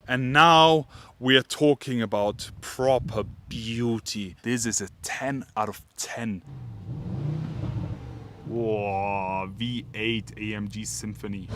And now we are talking about proper beauty. This is a 10 out of 10. Whoa, V8 AMG Symphony.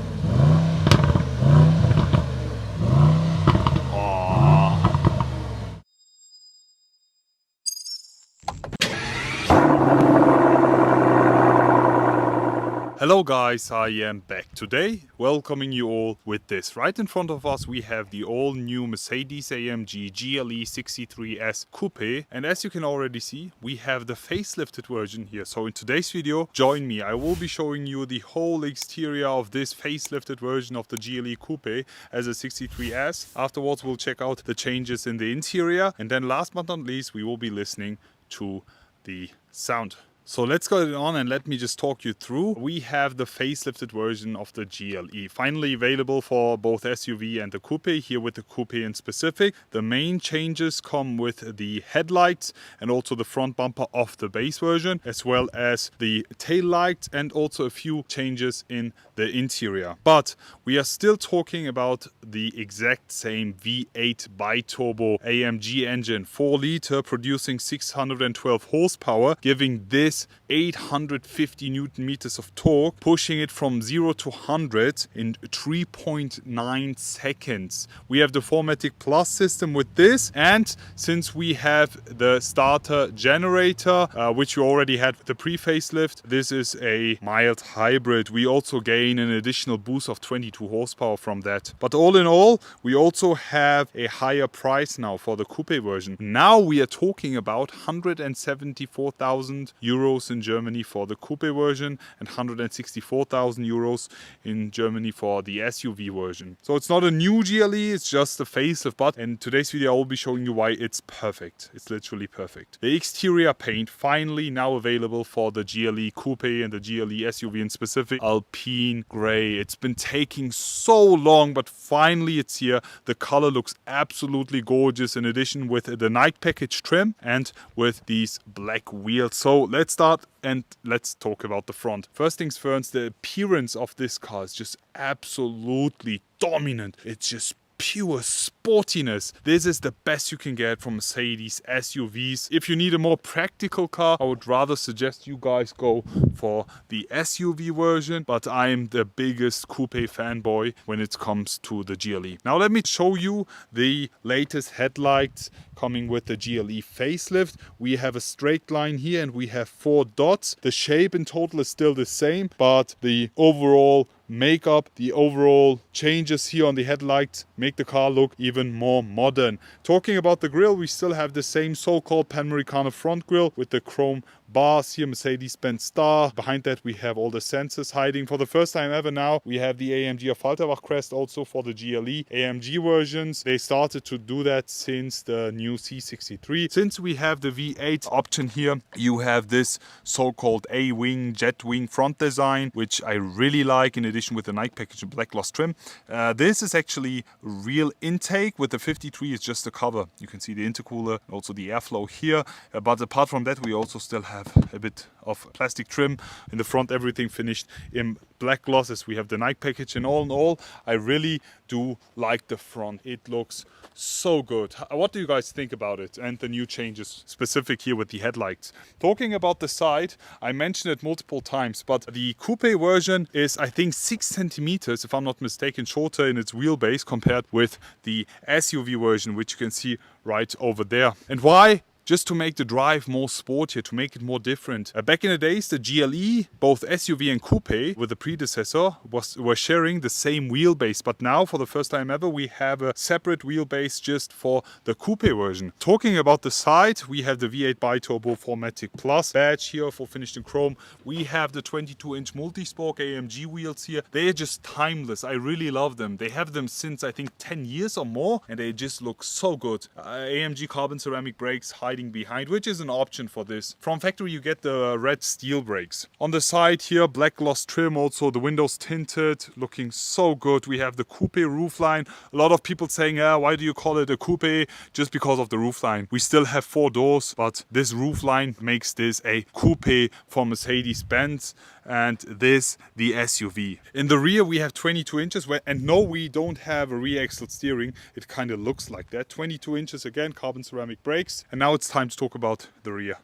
Hello guys, I am back today, welcoming you all with this. Right in front of us we have the all new Mercedes-AMG GLE 63S Coupe, and as you can already see, we have the facelifted version here. So in today's video, join me. I will be showing you the whole exterior of this facelifted version of the GLE Coupe as a 63S. Afterwards we'll check out the changes in the interior, and then last but not least we will be listening to the sound. So let's go on and let me just talk you through. We have the facelifted version of the GLE, finally available for both SUV and the Coupe, here with the Coupe in specific. The main changes come with the headlights and also the front bumper of the base version, as well as the tail lights and also a few changes in the interior. But we are still talking about the exact same V8 bi-turbo AMG engine, 4 liter, producing 612 horsepower, giving this 850 Newton meters of torque, pushing it from 0 to 100 in 3.9 seconds. We have the 4MATIC Plus system with this, and since we have the starter generator, which you already had with the pre-facelift, this is a mild hybrid. We also gain an additional boost of 22 horsepower from that. But all in all, we also have a higher price now for the Coupe version. Now we are talking about 174,000 euros in Germany for the Coupe version and 164,000 euros in Germany for the SUV version. So it's not a new GLE, it's just a facelift, but in today's video I will be showing you why it's perfect. It's literally perfect. The exterior paint finally now available for the GLE Coupe and the GLE SUV in specific, Alpine Grey. It's been taking so long, but finally it's here. The color looks absolutely gorgeous, in addition with the night package trim and with these black wheels. So let's start and let's talk about the front. First things first, the appearance of this car is just absolutely dominant. It's just pure sportiness. This is the best you can get from Mercedes SUVs. If you need a more practical car, I would rather suggest you guys go for the SUV version, but I'm the biggest coupe fanboy when it comes to the GLE. Now let me show you the latest headlights coming with the GLE facelift. We have a straight line here and we have 4 dots. The shape in total is still the same, but the overall makeup, the overall changes here on the headlights make the car look even more modern. Talking about the grille, we still have the same so-called Panamericana front grille with the chrome bars here, Mercedes-Benz star. Behind that we have all the sensors hiding. For the first time ever now, we have the AMG Affalterbach crest also for the GLE AMG versions. They started to do that since the new C63. Since we have the V8 option here, you have this so-called A-wing, jet wing front design, which I really like, in addition with the night package and black gloss trim. This is actually real intake. With the 53 it's just a cover. You can see the intercooler, also the airflow here. But apart from that, we also still have a bit of plastic trim in the front, everything finished in black gloss as we have the night package. And all in all, I really do like the front. It looks so good. What do you guys think about it and the new changes specific here with the headlights? Talking about the side, I mentioned it multiple times, but the coupe version is, I think, 6 centimeters, if I'm not mistaken, shorter in its wheelbase compared with the SUV version, which you can see right over there. And why? Just to make the drive more sportier, to make it more different. Back in the days, the GLE, both SUV and coupe with the predecessor, were sharing the same wheelbase. But now, for the first time ever, we have a separate wheelbase just for the coupe version. Talking about the side, we have the V8 bi-turbo 4MATIC Plus badge here for finished in chrome. We have the 22-inch multi-spoke AMG wheels here. They are just timeless. I really love them. They have them since, I think, 10 years or more, and they just look so good. AMG carbon ceramic brakes hiding behind, which is an option for this. From factory you get the red steel brakes. On the side here, black gloss trim, also the windows tinted, looking so good. We have the coupe roofline. A lot of people saying, why do you call it a coupe? Just because of the roofline. We still have 4 doors, but this roofline makes this a coupe for Mercedes-Benz. and this the SUV. In the rear we have 22 inches, and no, we don't have a rear axle steering. It kind of looks like that. 22 inches again, carbon ceramic brakes. And now it's time to talk about the rear.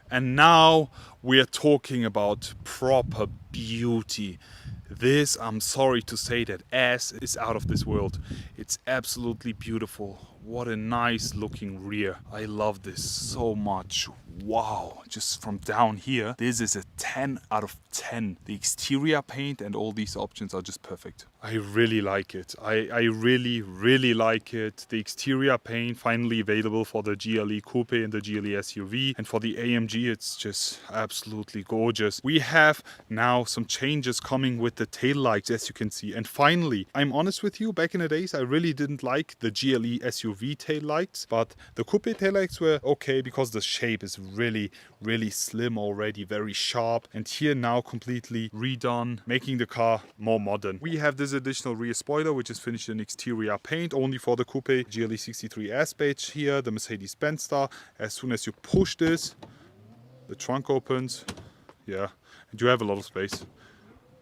And now we're talking about proper beauty. This, I'm sorry to say, that ass is out of this world. It's absolutely beautiful. What a nice looking rear. I love this so much. Wow, just from down here, this is a 10 out of 10. The exterior paint and all these options are just perfect. I really like it. I really like it. The exterior paint finally available for the GLE Coupe and the GLE SUV, and for the AMG it's just absolutely gorgeous. We have now some changes coming with the tail lights, as you can see. And finally, I'm honest with you, back in the days I really didn't like the GLE SUV tail lights, but the Coupe tail lights were okay because the shape is really slim already, very sharp, and here now completely redone, making the car more modern. We have this additional rear spoiler which is finished in exterior paint only for the Coupe GLE 63S badge here, the Mercedes-Benz Star. As soon as you push this, the trunk opens, yeah, and you have a lot of space.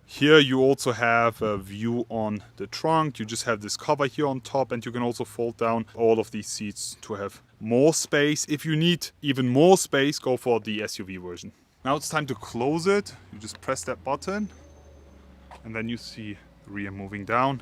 Here you also have a view on the trunk. You just have this cover here on top, and you can also fold down all of these seats to have more space. If you need even more space, go for the SUV version. Now it's time to close it. You just press that button and then you see the rear moving down.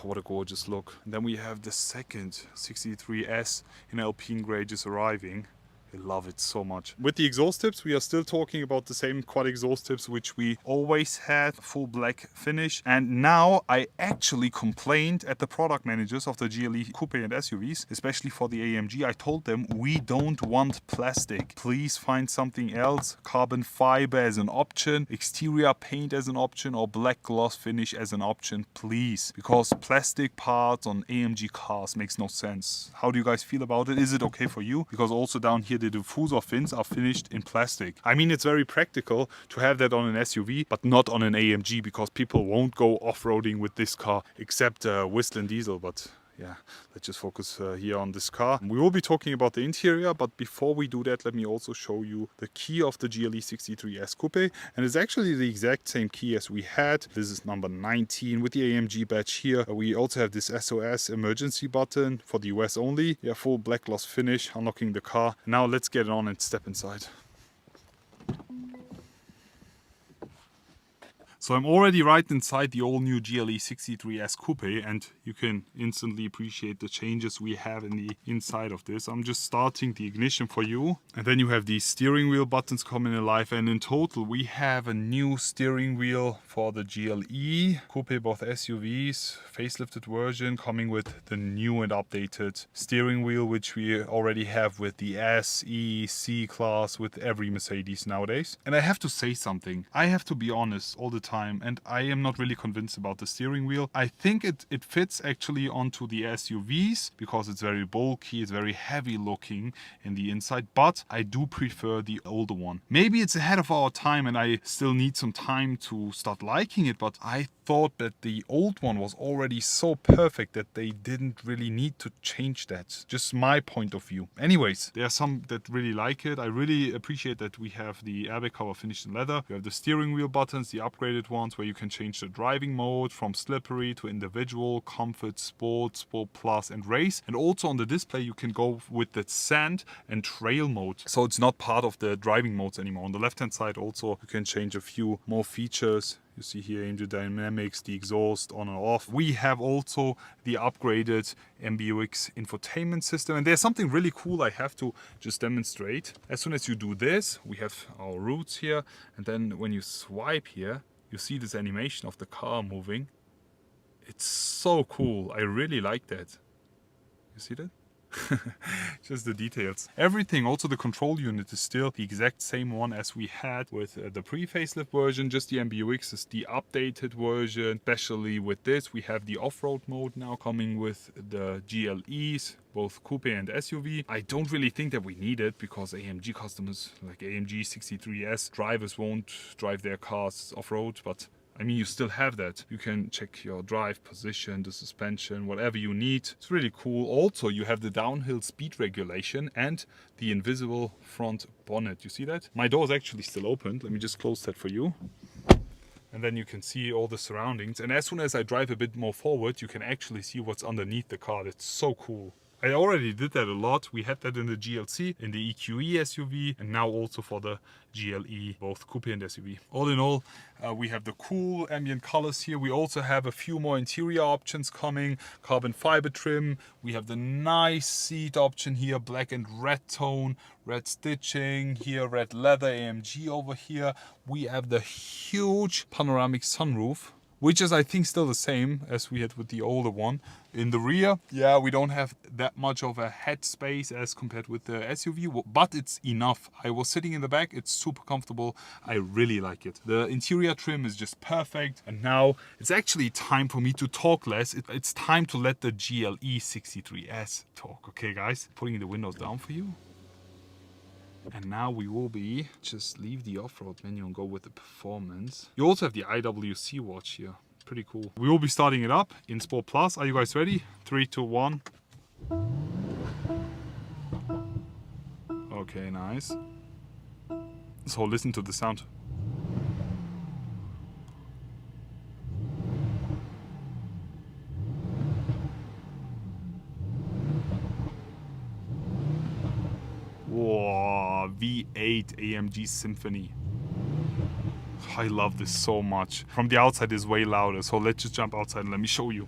What a gorgeous look. And then we have the second 63S in Alpine Grey just arriving. I love it so much. With the exhaust tips, we are still talking about the same quad exhaust tips which we always had, full black finish. And now I actually complained at the product managers of the GLE Coupe and SUVs, especially for the AMG. I told them, we don't want plastic. Please find something else. Carbon fiber as an option, exterior paint as an option, or black gloss finish as an option, please. Because plastic parts on AMG cars makes no sense. How do you guys feel about it? Is it okay for you? Because also down here the diffuser fins are finished in plastic. I mean, it's very practical to have that on an SUV, but not on an AMG, because people won't go off-roading with this car, except Whistling Diesel. But yeah, let's just focus here on this car. We will be talking about the interior, but before we do that, let me also show you the key of the GLE 63S Coupe. And it's actually the exact same key as we had. This is number 19 with the AMG badge here. We also have this SOS emergency button for the US only. Yeah, full black gloss finish, unlocking the car. Now let's get on and step inside. So I'm already right inside the all-new GLE 63S Coupe, and you can instantly appreciate the changes we have in the inside of this. I'm just starting the ignition for you, and then you have these steering wheel buttons coming alive, and in total we have a new steering wheel for the GLE Coupe, both SUVs, facelifted version, coming with the new and updated steering wheel, which we already have with the S, E, C class, with every Mercedes nowadays. And I have to say something. I have to be honest all the time, and I am not really convinced about the steering wheel. I think it fits actually onto the SUVs because it's very bulky, it's very heavy looking in the inside, but I do prefer the older one. Maybe it's ahead of our time and I still need some time to start liking it, but I thought that the old one was already so perfect that they didn't really need to change that. Just my point of view. Anyways, there are some that really like it. I really appreciate that we have the airbag cover finished in leather. We have the steering wheel buttons, the upgraded ones where you can change the driving mode from slippery to individual, comfort, sport, sport plus and race. And also on the display you can go with the sand and trail mode. So it's not part of the driving modes anymore. On the left hand side also you can change a few more features. You see here AMG Dynamics, the exhaust on and off. We have also the upgraded MBUX infotainment system. And there's something really cool I have to just demonstrate. As soon as you do this, we have our routes here. And then when you swipe here, you see this animation of the car moving. It's so cool. I really like that. You see that? Just the details. Everything, also the control unit, is still the exact same one as we had with the pre-facelift version. Just the MBUX is the updated version. Especially with this, we have the off-road mode now coming with the GLEs, both coupe and SUV. I don't really think that we need it because AMG customers like AMG 63S drivers won't drive their cars off-road, but I mean, you still have that. You can check your drive position, the suspension, whatever you need. It's really cool. Also, you have the downhill speed regulation and the invisible front bonnet. You see that? My door is actually still open. Let me just close that for you. And then you can see all the surroundings. And as soon as I drive a bit more forward, you can actually see what's underneath the car. That's so cool. I already did that a lot. We had that in the GLC, in the EQE SUV, and now also for the GLE, both coupe and SUV. All in all, we have the cool ambient colors here. We also have a few more interior options coming. Carbon fiber trim. We have the nice seat option here, black and red tone, red stitching here, red leather AMG over here. We have the huge panoramic sunroof, which is, I think, still the same as we had with the older one. In the rear, yeah, we don't have that much of a head space as compared with the SUV, but it's enough. I was sitting in the back, it's super comfortable. I really like it. The interior trim is just perfect. And now it's actually time for me to talk less. It's time to let the GLE 63S talk. Okay, guys, putting the windows down for you. And now we will just leave the off-road menu and go with the performance. You also have the IWC watch here. Pretty cool. We will be starting it up in Sport Plus. Are you guys ready? 3, 2, 1. Okay, nice. So listen to the sound. Whoa, V8 AMG Symphony. I love this so much. From the outside it's way louder, so let's just jump outside and let me show you.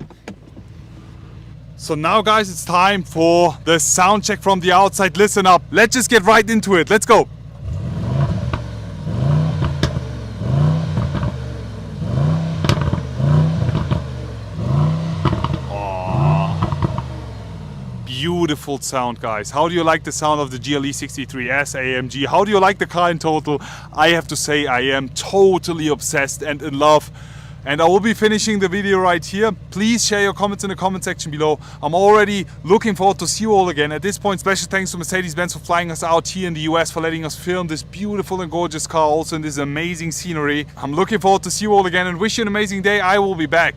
So now, guys, it's time for the sound check from the outside. Listen up. Let's just get right into it. Let's go. Beautiful sound, guys. How do you like the sound of the GLE 63S AMG? How do you like the car in total? I have to say I am totally obsessed and in love. And I will be finishing the video right here. Please share your comments in the comment section below. I'm already looking forward to see you all again. At this point, special thanks to Mercedes-Benz for flying us out here in the US, for letting us film this beautiful and gorgeous car, also in this amazing scenery. I'm looking forward to see you all again and wish you an amazing day. I will be back.